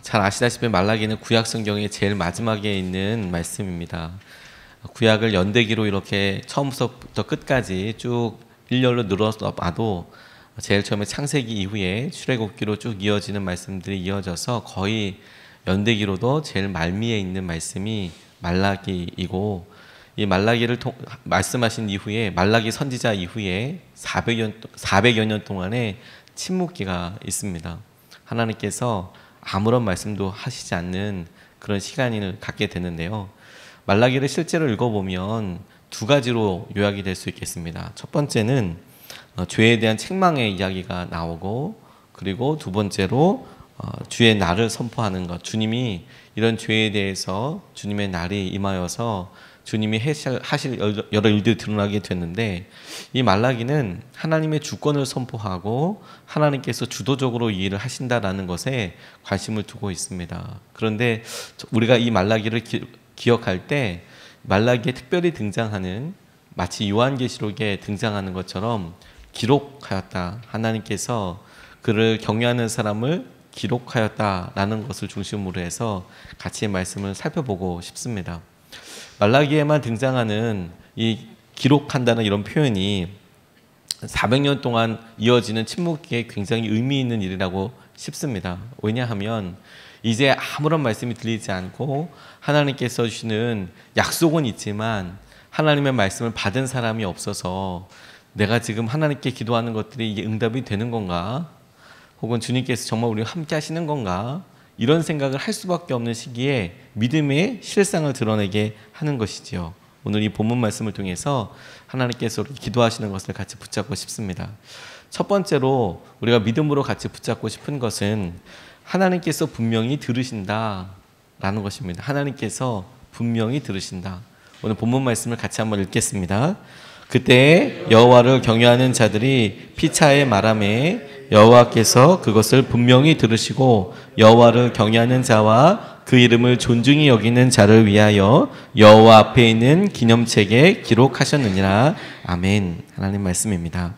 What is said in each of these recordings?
잘 아시다시피 말라기는 구약 성경의 제일 마지막에 있는 말씀입니다. 구약을 연대기로 이렇게 처음부터 끝까지 쭉 일렬로 늘어서 봐도 제일 처음에 창세기 이후에 출애굽기로 쭉 이어지는 말씀들이 이어져서 거의 연대기로도 제일 말미에 있는 말씀이 말라기이고, 이 말라기를 말씀하신 이후에 말라기 선지자 이후에 400여 년 동안의 침묵기가 있습니다. 하나님께서 아무런 말씀도 하시지 않는 그런 시간을 갖게 되는데요. 말라기를 실제로 읽어보면 두 가지로 요약이 될 수 있겠습니다. 첫 번째는 죄에 대한 책망의 이야기가 나오고, 그리고 두 번째로 주의 날을 선포하는 것, 주님이 이런 죄에 대해서 주님의 날이 임하여서 주님이 하실 여러 일들이 드러나게 됐는데, 이 말라기는 하나님의 주권을 선포하고 하나님께서 주도적으로 이 일을 하신다라는 것에 관심을 두고 있습니다. 그런데 우리가 이 말라기를 기억할 때 말라기에 특별히 등장하는, 마치 요한계시록에 등장하는 것처럼 기록하였다, 하나님께서 그를 경외하는 사람을 기록하였다라는 것을 중심으로 해서 같이 말씀을 살펴보고 싶습니다. 말라기에만 등장하는 이 기록한다는 이런 표현이 400년 동안 이어지는 침묵기에 굉장히 의미 있는 일이라고 싶습니다. 왜냐하면 이제 아무런 말씀이 들리지 않고 하나님께서 주시는 약속은 있지만 하나님의 말씀을 받은 사람이 없어서 내가 지금 하나님께 기도하는 것들이 이게 응답이 되는 건가? 혹은 주님께서 정말 우리와 함께 하시는 건가? 이런 생각을 할 수밖에 없는 시기에 믿음의 실상을 드러내게 하는 것이지요. 오늘 이 본문 말씀을 통해서 하나님께서 기도하시는 것을 같이 붙잡고 싶습니다. 첫 번째로 우리가 믿음으로 같이 붙잡고 싶은 것은 하나님께서 분명히 들으신다라는 것입니다. 하나님께서 분명히 들으신다. 오늘 본문 말씀을 같이 한번 읽겠습니다. 그때 여호와를 경외하는 자들이 피차에 말하매 여호와께서 그것을 분명히 들으시고 여호와를 경외하는 자와 그 이름을 존중히 여기는 자를 위하여 여호와 앞에 있는 기념책에 기록하셨느니라. 아멘. 하나님 말씀입니다.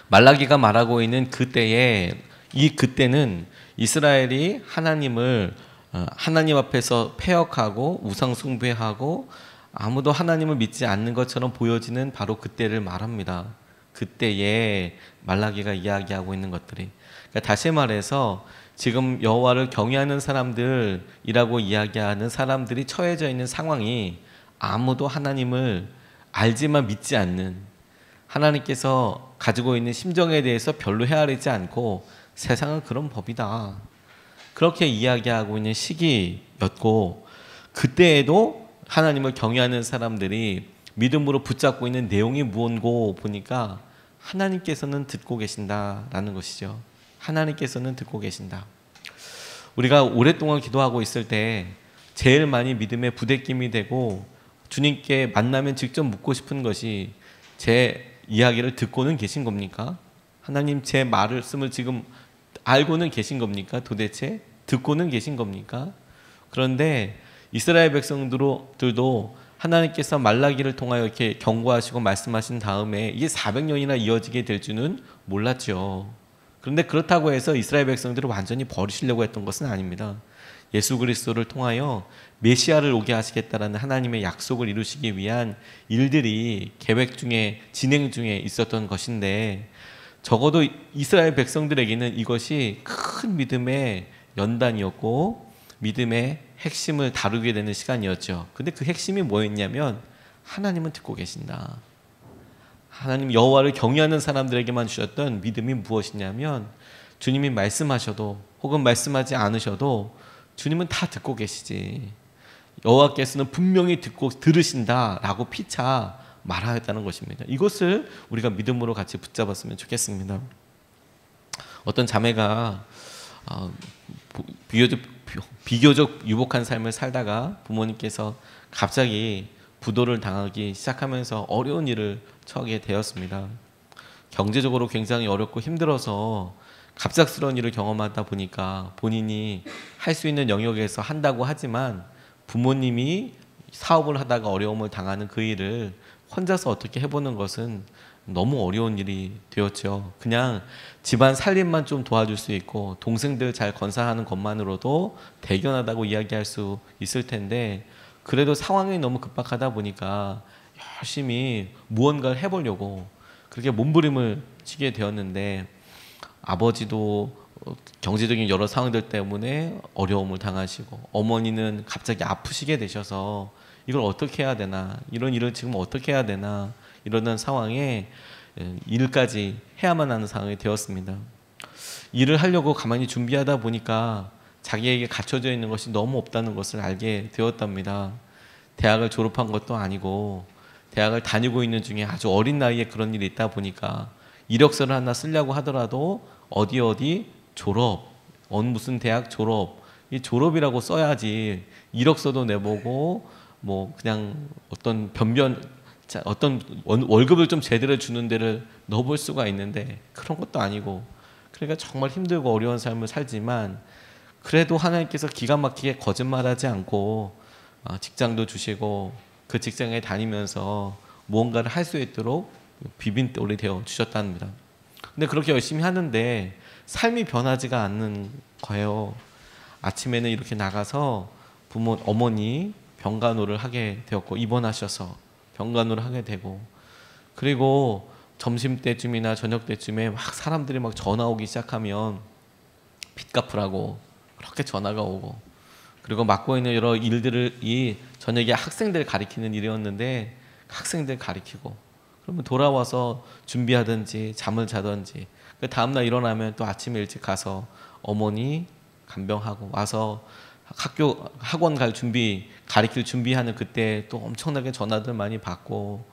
말라기가 말하고 있는 그때에, 이 그때는 이스라엘이 하나님 앞에서 패역하고 우상 숭배하고 아무도 하나님을 믿지 않는 것처럼 보여지는 바로 그때를 말합니다. 그때에 말라기가 이야기하고 있는 것들이, 그러니까 다시 말해서 지금 여호와를 경외하는 사람들이라고 이야기하는 사람들이 처해져 있는 상황이 아무도 하나님을 알지만 믿지 않는, 하나님께서 가지고 있는 심정에 대해서 별로 헤아리지 않고 세상은 그런 법이다, 그렇게 이야기하고 있는 시기였고, 그때에도 하나님을 경외하는 사람들이 믿음으로 붙잡고 있는 내용이 무엇고 보니까 하나님께서는 듣고 계신다라는 것이죠. 하나님께서는 듣고 계신다. 우리가 오랫동안 기도하고 있을 때 제일 많이 믿음의 부대낌이 되고 주님께 만나면 직접 묻고 싶은 것이, 제 이야기를 듣고는 계신 겁니까? 하나님, 제 말씀을 지금 알고는 계신 겁니까? 도대체 듣고는 계신 겁니까? 그런데 이스라엘 백성들도 하나님께서 말라기를 통하여 이렇게 경고하시고 말씀하신 다음에 이게 400년이나 이어지게 될 줄은 몰랐죠. 그런데 그렇다고 해서 이스라엘 백성들을 완전히 버리시려고 했던 것은 아닙니다. 예수 그리스도를 통하여 메시아를 오게 하시겠다라는 하나님의 약속을 이루시기 위한 일들이 계획 중에, 진행 중에 있었던 것인데, 적어도 이스라엘 백성들에게는 이것이 큰 믿음의 연단이었고 믿음의 핵심을 다루게 되는 시간이었죠. 근데 그 핵심이 뭐였냐면 하나님은 듣고 계신다. 하나님 여호와를 경외하는 사람들에게만 주셨던 믿음이 무엇이냐면, 주님이 말씀하셔도 혹은 말씀하지 않으셔도 주님은 다 듣고 계시지, 여호와께서는 분명히 들으신다라고 피차 말하였다는 것입니다. 이것을 우리가 믿음으로 같이 붙잡았으면 좋겠습니다. 어떤 자매가 비교적 유복한 삶을 살다가 부모님께서 갑자기 부도를 당하기 시작하면서 어려운 일을 처하게 되었습니다. 경제적으로 굉장히 어렵고 힘들어서 갑작스러운 일을 경험하다 보니까 본인이 할 수 있는 영역에서 한다고 하지만 부모님이 사업을 하다가 어려움을 당하는 그 일을 혼자서 어떻게 해보는 것은 너무 어려운 일이 되었죠. 그냥 집안 살림만 좀 도와줄 수 있고 동생들 잘 건사하는 것만으로도 대견하다고 이야기할 수 있을 텐데, 그래도 상황이 너무 급박하다 보니까 열심히 무언가를 해보려고 그렇게 몸부림을 치게 되었는데, 아버지도 경제적인 여러 상황들 때문에 어려움을 당하시고, 어머니는 갑자기 아프시게 되셔서 이걸 어떻게 해야 되나, 이런 일을 지금 어떻게 해야 되나, 이러는 상황에 일까지 해야만 하는 상황이 되었습니다. 일을 하려고 가만히 준비하다 보니까 자기에게 갖춰져 있는 것이 너무 없다는 것을 알게 되었답니다. 대학을 졸업한 것도 아니고 대학을 다니고 있는 중에 아주 어린 나이에 그런 일이 있다 보니까 이력서를 하나 쓰려고 하더라도 어디 졸업, 무슨 대학 졸업, 이 졸업이라고 써야지 이력서도 내보고 뭐 그냥 어떤 월급을 좀 제대로 주는 데를 넣어볼 수가 있는데 그런 것도 아니고, 그러니까 정말 힘들고 어려운 삶을 살지만 그래도 하나님께서 기가 막히게 거짓말하지 않고 직장도 주시고 그 직장에 다니면서 무언가를 할 수 있도록 비빈돌이 되어 주셨답니다. 근데 그렇게 열심히 하는데 삶이 변하지가 않는 거예요. 아침에는 이렇게 나가서 어머니 병간호를 하게 되었고, 입원하셔서 병간호를 하게 되고, 그리고 점심때쯤이나 저녁때쯤에 막 사람들이 막 전화 오기 시작하면 빚 갚으라고 그렇게 전화가 오고, 그리고 맡고 있는 여러 일들이 저녁에 학생들 가리키는 일이었는데 학생들 가리키고, 그러면 돌아와서 준비하든지 잠을 자든지, 그 다음날 일어나면 또 아침에 일찍 가서 어머니 간병하고 와서 학원 가리킬 준비하는 그때 또 엄청나게 전화들 많이 받고,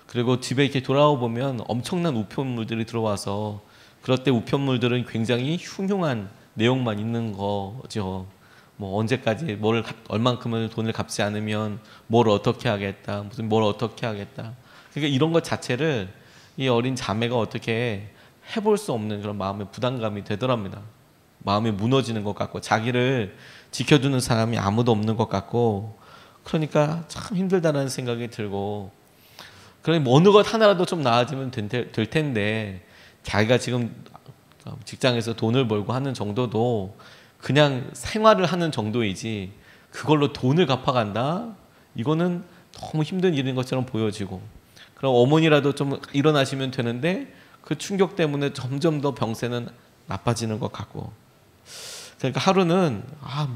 그리고 집에 이렇게 돌아와 보면 엄청난 우편물들이 들어와서, 그럴 때 우편물들은 굉장히 흉흉한 내용만 있는 거죠. 뭐 언제까지 얼만큼을 돈을 갚지 않으면 뭘 어떻게 하겠다, 무슨 뭘 어떻게 하겠다. 그러니까 이런 것 자체를 이 어린 자매가 어떻게 해볼 수 없는 그런 마음의 부담감이 되더랍니다. 마음이 무너지는 것 같고, 자기를 지켜주는 사람이 아무도 없는 것 같고, 그러니까 참 힘들다는 생각이 들고, 그러니 어느 것 하나라도 좀 나아지면 될 텐데, 자기가 지금 직장에서 돈을 벌고 하는 정도도 그냥 생활을 하는 정도이지 그걸로 돈을 갚아간다? 이거는 너무 힘든 일인 것처럼 보여지고, 그럼 어머니라도 좀 일어나시면 되는데 그 충격 때문에 점점 더 병세는 나빠지는 것 같고, 그러니까 하루는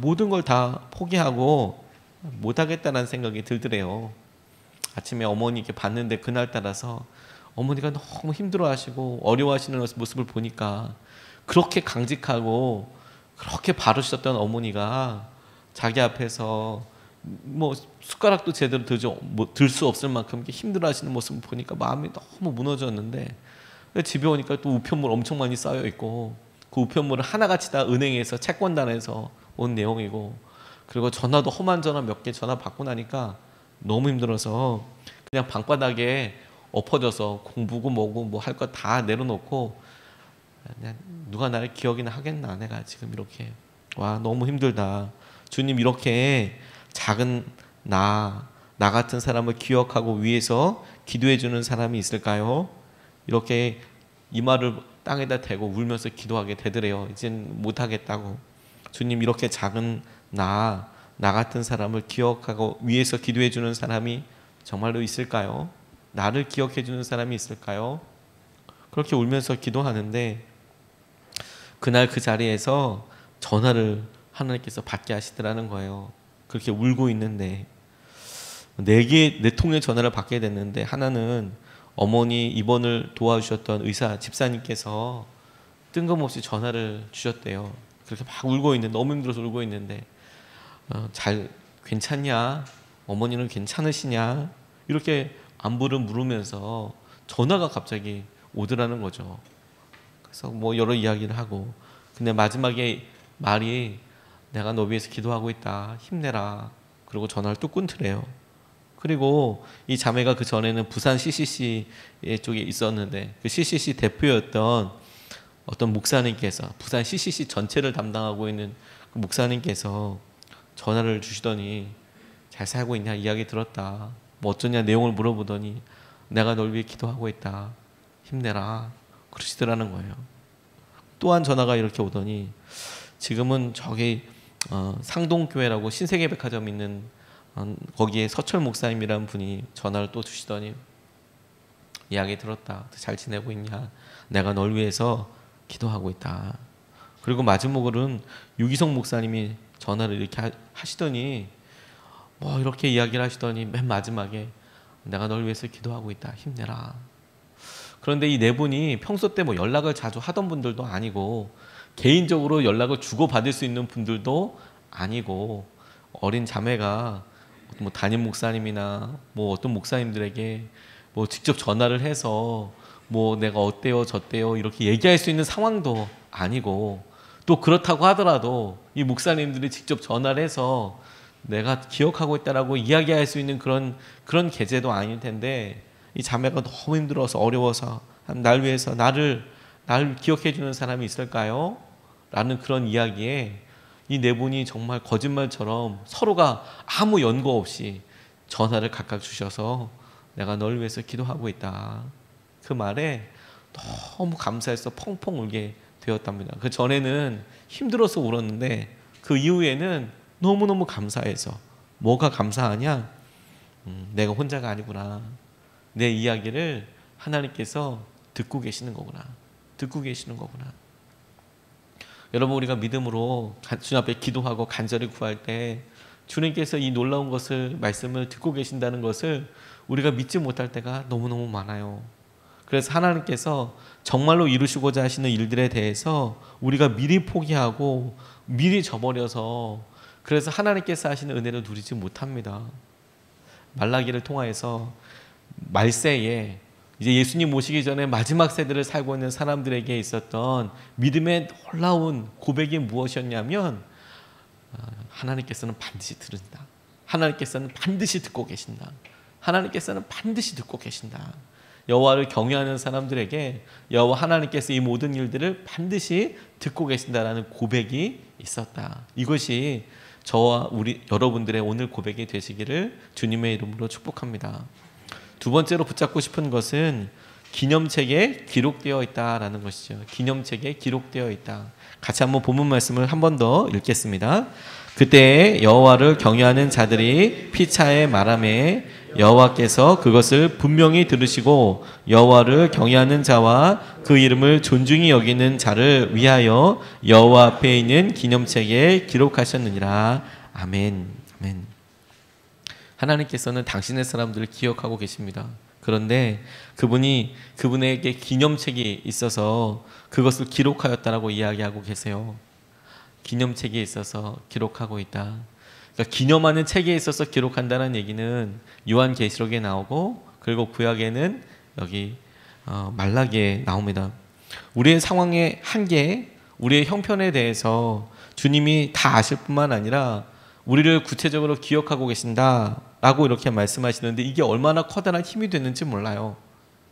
모든 걸 다 포기하고 못하겠다는 생각이 들더래요. 아침에 어머니께 봤는데 그날따라서 어머니가 너무 힘들어하시고 어려워하시는 모습을 보니까, 그렇게 강직하고 그렇게 바르셨던 어머니가 자기 앞에서 뭐 숟가락도 제대로 들 수 없을 만큼 힘들어하시는 모습을 보니까 마음이 너무 무너졌는데, 집에 오니까 또 우편물 엄청 많이 쌓여 있고, 그 우편물을 하나같이 다 은행에서 채권단에서 온 내용이고, 그리고 전화도 험한 전화 몇 개 전화 받고 나니까 너무 힘들어서 그냥 방바닥에 엎어져서 공부고 뭐고 뭐 할 거 다 내려놓고, 그냥 누가 나를 기억이나 하겠나, 내가 지금 이렇게 너무 힘들다. 주님, 이렇게 작은 나 같은 사람을 기억하고 위해서 기도해 주는 사람이 있을까요? 이렇게 이마를 땅에다 대고 울면서 기도하게 되더래요. 이젠 못하겠다고. 주님, 이렇게 작은 나 같은 사람을 기억하고 위해서 기도해 주는 사람이 정말로 있을까요? 나를 기억해 주는 사람이 있을까요? 그렇게 울면서 기도하는데, 그날 그 자리에서 전화를 하나님께서 받게 하시더라는 거예요. 그렇게 울고 있는데 네 통의 전화를 받게 됐는데, 하나는 어머니 입원을 도와주셨던 의사 집사님께서 뜬금없이 전화를 주셨대요. 그렇게 막 울고 있는데, 너무 힘들어서 울고 있는데, 괜찮냐? 어머니는 괜찮으시냐? 이렇게 안부를 물으면서 전화가 갑자기 오더라는 거죠. 그래서 뭐 여러 이야기를 하고, 근데 마지막에 말이 내가 너 위해서 기도하고 있다, 힘내라. 그리고 전화를 뚝 끊더래요. 그리고 이 자매가 그 전에는 부산 CCC 쪽에 있었는데, 그 CCC 대표였던 어떤 목사님께서, 부산 CCC 전체를 담당하고 있는 그 목사님께서 전화를 주시더니 잘 살고 있냐 이야기 들었다, 뭐 어쩌냐 내용을 물어보더니 내가 널 위해 기도하고 있다, 힘내라 그러시더라는 거예요. 또한 전화가 이렇게 오더니 지금은 저기 상동교회라고 신세계백화점 있는 거기에 서철 목사님이라는 분이 전화를 또 주시더니 이야기 들었다. 잘 지내고 있냐? 내가 널 위해서 기도하고 있다. 그리고 마지막으로는 유기성 목사님이 전화를 이렇게 하시더니 뭐 이렇게 이야기를 하시더니 맨 마지막에 내가 널 위해서 기도하고 있다. 힘내라. 그런데 이 네 분이 평소 때 뭐 연락을 자주 하던 분들도 아니고 개인적으로 연락을 주고받을 수 있는 분들도 아니고 어린 자매가 뭐 담임 목사님이나 뭐 어떤 목사님들에게 뭐 직접 전화를 해서 뭐 내가 어때요 저때요 이렇게 얘기할 수 있는 상황도 아니고 또 그렇다고 하더라도 이 목사님들이 직접 전화를 해서 내가 기억하고 있다라고 이야기할 수 있는 그런 계제도 아닐 텐데 이 자매가 너무 힘들어서 어려워서 날 위해서 나를 기억해 주는 사람이 있을까요? 라는 그런 이야기에 이 네 분이 정말 거짓말처럼 서로가 아무 연고 없이 전화를 각각 주셔서 내가 널 위해서 기도하고 있다. 그 말에 너무 감사해서 펑펑 울게 되었답니다. 그 전에는 힘들어서 울었는데 그 이후에는 너무너무 감사해서 뭐가 감사하냐? 내가 혼자가 아니구나. 내 이야기를 하나님께서 듣고 계시는 거구나. 듣고 계시는 거구나. 여러분 우리가 믿음으로 주님 앞에 기도하고 간절히 구할 때 주님께서 이 놀라운 것을 말씀을 듣고 계신다는 것을 우리가 믿지 못할 때가 너무너무 많아요. 그래서 하나님께서 정말로 이루시고자 하시는 일들에 대해서 우리가 미리 포기하고 미리 저버려서 그래서 하나님께서 하시는 은혜를 누리지 못합니다. 말라기를 통하여서 말세에 이제 예수님 오시기 전에 마지막 세대를 살고 있는 사람들에게 있었던 믿음의 놀라운 고백이 무엇이었냐면 하나님께서는 반드시 들으신다. 하나님께서는 반드시 듣고 계신다. 하나님께서는 반드시 듣고 계신다. 여호와를 경외하는 사람들에게 여호와 하나님께서 이 모든 일들을 반드시 듣고 계신다라는 고백이 있었다. 이것이 저와 우리 여러분들의 오늘 고백이 되시기를 주님의 이름으로 축복합니다. 두 번째로 붙잡고 싶은 것은 기념책에 기록되어 있다라는 것이죠. 기념책에 기록되어 있다. 같이 한번 본문 말씀을 한 번 더 읽겠습니다. 그때 여호와를 경외하는 자들이 피차에 말하매 여호와께서 그것을 분명히 들으시고 여호와를 경외하는 자와 그 이름을 존중히 여기는 자를 위하여 여호와 앞에 있는 기념책에 기록하셨느니라. 아멘. 아멘. 하나님께서는 당신의 사람들을 기억하고 계십니다. 그런데 그분에게 기념책이 있어서 그것을 기록하였다라고 이야기하고 계세요. 기념책에 있어서 기록하고 있다. 그러니까 기념하는 책에 있어서 기록한다는 얘기는 요한계시록에 나오고 그리고 구약에는 여기 말라기에 나옵니다. 우리의 상황의 한계, 우리의 형편에 대해서 주님이 다 아실 뿐만 아니라 우리를 구체적으로 기억하고 계신다라고 이렇게 말씀하시는데 이게 얼마나 커다란 힘이 되는지 몰라요.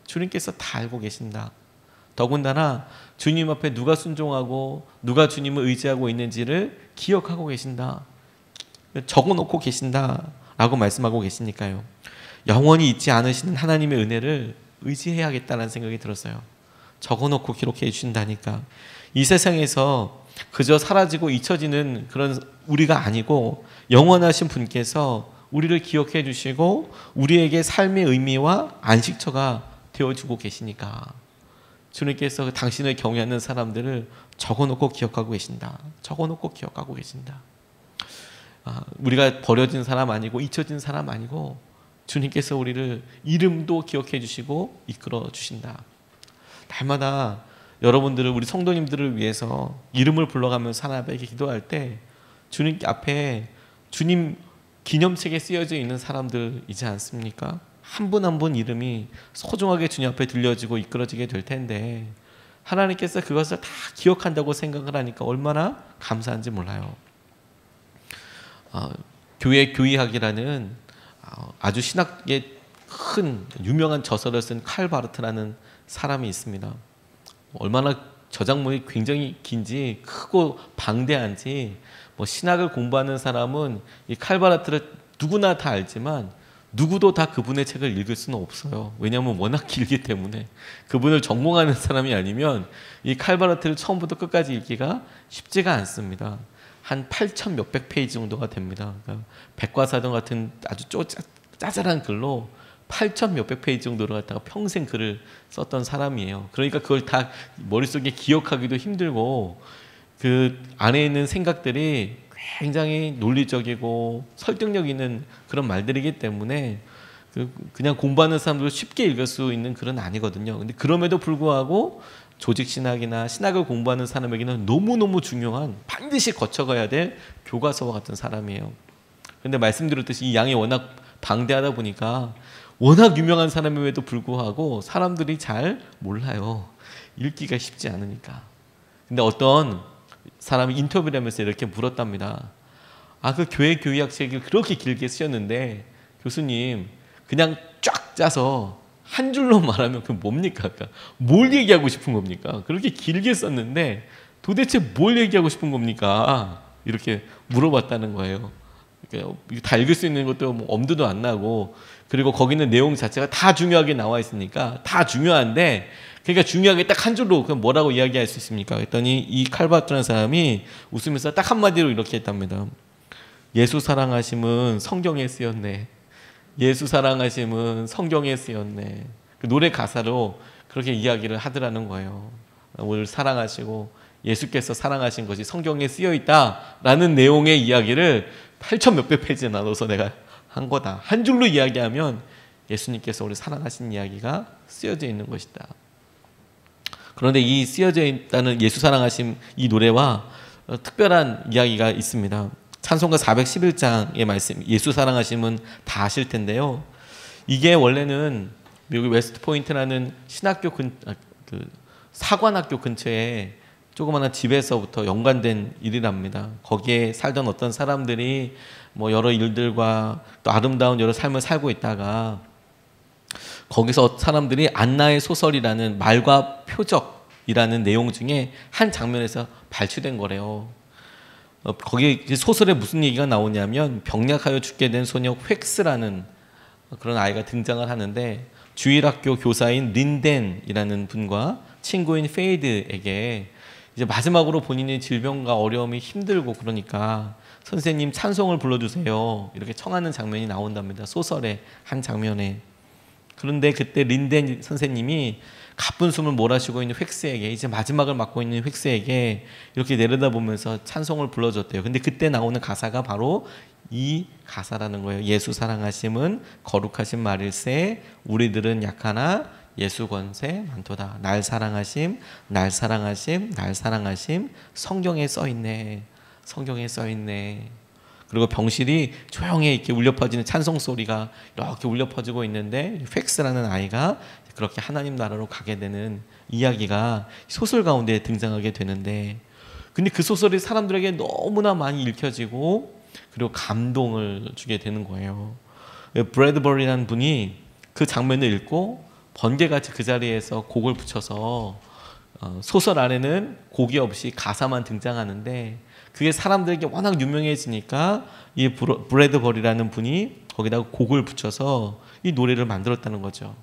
주님께서 다 알고 계신다. 더군다나 주님 앞에 누가 순종하고 누가 주님을 의지하고 있는지를 기억하고 계신다. 적어놓고 계신다라고 말씀하고 계시니까요. 영원히 잊지 않으시는 하나님의 은혜를 의지해야겠다는 생각이 들었어요. 적어놓고 기록해 주신다니까. 이 세상에서 그저 사라지고 잊혀지는 그런 우리가 아니고 영원하신 분께서 우리를 기억해 주시고 우리에게 삶의 의미와 안식처가 되어주고 계시니까 주님께서 당신을 경외하는 사람들을 적어놓고 기억하고 계신다. 적어놓고 기억하고 계신다. 우리가 버려진 사람 아니고 잊혀진 사람 아니고 주님께서 우리를 이름도 기억해 주시고 이끌어 주신다. 날마다 여러분들을 우리 성도님들을 위해서 이름을 불러가면서 하나님께 기도할 때 주님 앞에 주님 기념책에 쓰여져 있는 사람들이지 않습니까? 한 분 한 분 이름이 소중하게 주님 앞에 들려지고 이끌어지게 될 텐데 하나님께서 그것을 다 기억한다고 생각을 하니까 얼마나 감사한지 몰라요. 교회 교의학이라는 아주 신학의 큰 유명한 저서를 쓴 칼 바르트라는 사람이 있습니다. 얼마나 저작물이 굉장히 긴지 크고 방대한지 신학을 공부하는 사람은 이 칼 바르트를 누구나 다 알지만 누구도 다 그분의 책을 읽을 수는 없어요. 왜냐하면 워낙 길기 때문에. 그분을 전공하는 사람이 아니면 이 칼바르트를 처음부터 끝까지 읽기가 쉽지가 않습니다. 한 8천 몇백 페이지 정도가 됩니다. 그러니까 백과사전 같은 아주 짜잘한 글로 8천 몇백 페이지 정도를 갖다가 평생 글을 썼던 사람이에요. 그러니까 그걸 다 머릿속에 기억하기도 힘들고 그 안에 있는 생각들이 굉장히 논리적이고 설득력 있는 그런 말들이기 때문에 그냥 공부하는 사람들도 쉽게 읽을 수 있는 글은 아니거든요. 근데 그럼에도 불구하고 조직신학이나 신학을 공부하는 사람에게는 너무너무 중요한 반드시 거쳐가야 될 교과서와 같은 사람이에요. 근데 말씀드렸듯이 이 양이 워낙 방대하다 보니까 워낙 유명한 사람임에도 불구하고 사람들이 잘 몰라요. 읽기가 쉽지 않으니까. 근데 어떤 사람이 인터뷰를 하면서 이렇게 물었답니다. 그 교회 교의학 책을 그렇게 길게 쓰셨는데 교수님 그냥 쫙 짜서 한 줄로 말하면 그게 뭡니까? 그러니까 뭘 얘기하고 싶은 겁니까? 그렇게 길게 썼는데 도대체 뭘 얘기하고 싶은 겁니까? 이렇게 물어봤다는 거예요. 그러니까 다 읽을 수 있는 것도 뭐 엄두도 안 나고 그리고 거기 있는 내용 자체가 다 중요하게 나와 있으니까 다 중요한데 그러니까 중요하게 딱 한 줄로 그럼 뭐라고 이야기할 수 있습니까? 그랬더니 이 칼바르트라는 사람이 웃으면서 딱 한마디로 이렇게 했답니다. 예수 사랑하심은 성경에 쓰였네. 예수 사랑하심은 성경에 쓰였네. 그 노래 가사로 그렇게 이야기를 하더라는 거예요. 우리를 사랑하시고 예수께서 사랑하신 것이 성경에 쓰여 있다라는 내용의 이야기를 8천 몇백 페이지에 나눠서 내가 한 거다. 한 줄로 이야기하면 예수님께서 우리 사랑하신 이야기가 쓰여져 있는 것이다. 그런데 이 쓰여져 있다는 예수 사랑하심 이 노래와 특별한 이야기가 있습니다. 찬송가 411장의 말씀, 예수 사랑하심은 다 아실 텐데요. 이게 원래는 미국 웨스트 포인트라는 신학교 사관학교 근처에 조그마한 집에서부터 연관된 일이랍니다. 거기에 살던 어떤 사람들이 뭐 여러 일들과 또 아름다운 여러 삶을 살고 있다가 거기서 사람들이 안나의 소설이라는 말과 표적이라는 내용 중에 한 장면에서 발췌된 거래요. 거기 소설에 무슨 얘기가 나오냐면 병약하여 죽게 된 소녀 획스라는 그런 아이가 등장을 하는데 주일학교 교사인 린덴이라는 분과 친구인 페이드에게 이제 마지막으로 본인의 질병과 어려움이 힘들고 그러니까 선생님 찬송을 불러주세요 이렇게 청하는 장면이 나온답니다. 소설의 한 장면에. 그런데 그때 린덴 선생님이 가쁜 숨을 몰아쉬고 있는 획스에게 이제 마지막을 맞고 있는 획스에게 이렇게 내려다보면서 찬송을 불러줬대요. 근데 그때 나오는 가사가 바로 이 가사라는 거예요. 예수 사랑하심은 거룩하신 말일세 우리들은 약하나 예수 권세 많도다. 날 사랑하심 날 사랑하심 날 사랑하심 성경에 써있네. 성경에 써있네. 그리고 병실이 조용히 이렇게 울려 퍼지는 찬송 소리가 이렇게 울려 퍼지고 있는데 획스라는 아이가 그렇게 하나님 나라로 가게 되는 이야기가 소설 가운데 등장하게 되는데 근데 그 소설이 사람들에게 너무나 많이 읽혀지고 그리고 감동을 주게 되는 거예요. 브래드버리라는 분이 그 장면을 읽고 번개같이 그 자리에서 곡을 붙여서 소설 안에는 곡이 없이 가사만 등장하는데 그게 사람들에게 워낙 유명해지니까 이 브래드버리라는 분이 거기다가 곡을 붙여서 이 노래를 만들었다는 거죠.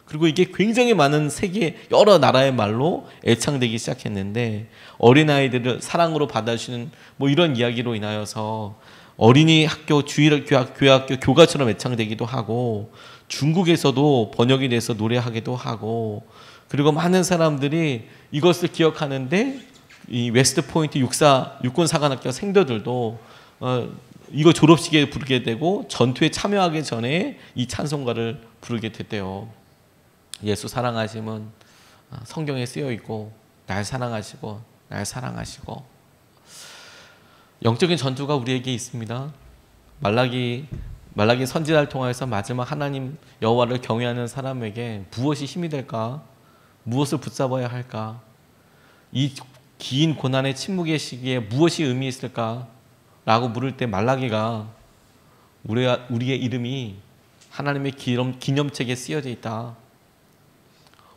그리고 이게 굉장히 많은 세계 여러 나라의 말로 애창되기 시작했는데 어린아이들을 사랑으로 받아주시는 뭐 이런 이야기로 인하여서 어린이 학교, 교회학교 교가처럼 애창되기도 하고 중국에서도 번역이 돼서 노래하기도 하고 그리고 많은 사람들이 이것을 기억하는데 이 웨스트 포인트 육군 사관학교 생도들도 이거 졸업식에 부르게 되고 전투에 참여하기 전에 이 찬송가를 부르게 됐대요. 예수 사랑하심은 성경에 쓰여 있고 날 사랑하시고 날 사랑하시고 영적인 전투가 우리에게 있습니다. 말라기 선지자를 통해서 마지막 하나님 여호와를 경외하는 사람에게 무엇이 힘이 될까? 무엇을 붙잡아야 할까? 이 긴 고난의 침묵의 시기에 무엇이 의미 있을까? 라고 물을 때 말라기가 우리의 이름이 하나님의 기념책에 쓰여져 있다.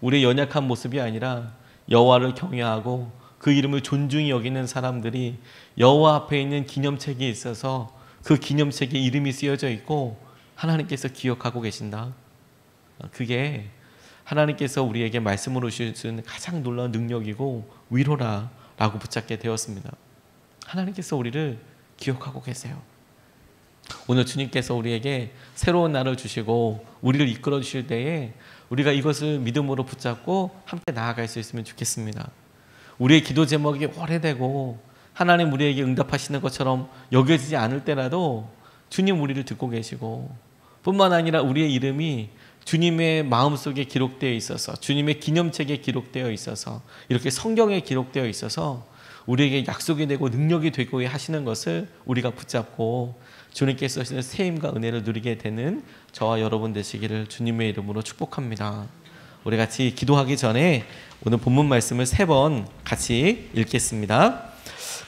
우리의 연약한 모습이 아니라 여호와를 경외하고 그 이름을 존중히 여기는 사람들이 여호와 앞에 있는 기념책이 있어서 그 기념책에 이름이 쓰여져 있고 하나님께서 기억하고 계신다. 그게 하나님께서 우리에게 말씀으로 주신 가장 놀라운 능력이고 위로라라고 붙잡게 되었습니다. 하나님께서 우리를 기억하고 계세요. 오늘 주님께서 우리에게 새로운 날을 주시고 우리를 이끌어 주실 때에 우리가 이것을 믿음으로 붙잡고 함께 나아갈 수 있으면 좋겠습니다. 우리의 기도 제목이 오래되고 하나님 우리에게 응답하시는 것처럼 여겨지지 않을 때라도 주님 우리를 듣고 계시고, 뿐만 아니라 우리의 이름이 주님의 마음속에 기록되어 있어서, 주님의 기념책에 기록되어 있어서, 이렇게 성경에 기록되어 있어서 우리에게 약속이 되고 능력이 되고 하시는 것을 우리가 붙잡고 주님께서 하시는 세임과 은혜를 누리게 되는 저와 여러분 되시기를 주님의 이름으로 축복합니다. 우리 같이 기도하기 전에 오늘 본문 말씀을 3번 같이 읽겠습니다.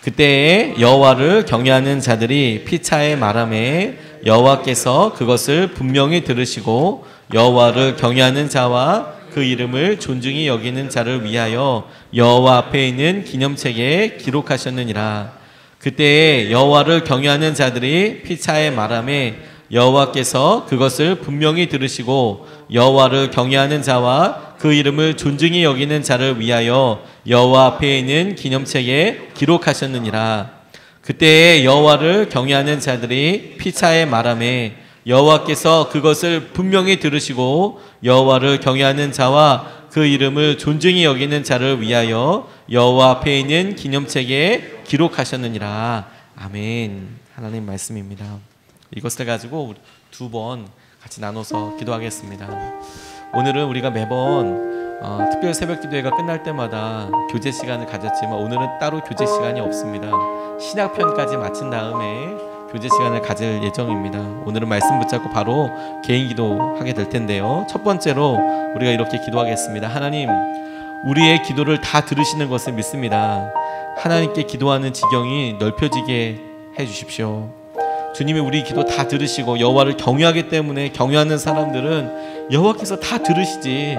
그때에 여호와를 경외하는 자들이 피차에 말하매 여호와께서 그것을 분명히 들으시고 여호와를 경외하는 자와 그 이름을 존중히 여기는 자를 위하여 여호와 앞에 있는 기념책에 기록하셨느니라. 그때에 여호와를 경외하는 자들이 피차에 말하매 여호와께서 그것을 분명히 들으시고 여호와를 경외하는 자와 그 이름을 존중히 여기는 자를 위하여 여호와 앞에 있는 기념책에 기록하셨느니라. 그때에 여호와를 경외하는 자들이 피차에 말하매 여호와께서 그것을 분명히 들으시고 여호와를 경외하는 자와 그 이름을 존중히 여기는 자를 위하여 여호와 앞에 있는 기념책에 기록하셨느니라. 아멘. 하나님 말씀입니다. 이것을 가지고 2번 같이 나눠서 기도하겠습니다. 오늘은 우리가 매번 특별 새벽 기도회가 끝날 때마다 교제 시간을 가졌지만 오늘은 따로 교제 시간이 없습니다. 신약편까지 마친 다음에 교제 시간을 가질 예정입니다. 오늘은 말씀 붙잡고 바로 개인 기도하게 될 텐데요. 첫 번째로 우리가 이렇게 기도하겠습니다. 하나님, 우리의 기도를 다 들으시는 것을 믿습니다. 하나님께 기도하는 지경이 넓혀지게 해주십시오. 주님이 우리 기도 다 들으시고 여호와를 경외하기 때문에 경외하는 사람들은 여호와께서 다 들으시지,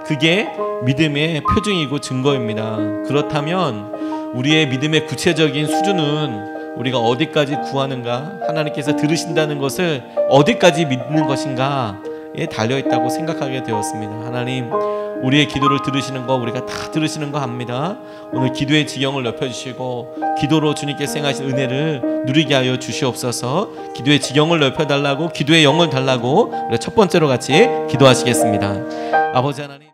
그게 믿음의 표징이고 증거입니다. 그렇다면 우리의 믿음의 구체적인 수준은 우리가 어디까지 구하는가, 하나님께서 들으신다는 것을 어디까지 믿는 것인가에 달려있다고 생각하게 되었습니다. 하나님, 우리의 기도를 들으시는 거, 우리가 다 들으시는 거 압니다. 오늘 기도의 지경을 넓혀주시고 기도로 주님께서 행하신 은혜를 누리게 하여 주시옵소서. 기도의 지경을 넓혀달라고, 기도의 영을 달라고 우리가 첫 번째로 같이 기도하시겠습니다. 아버지 하나님,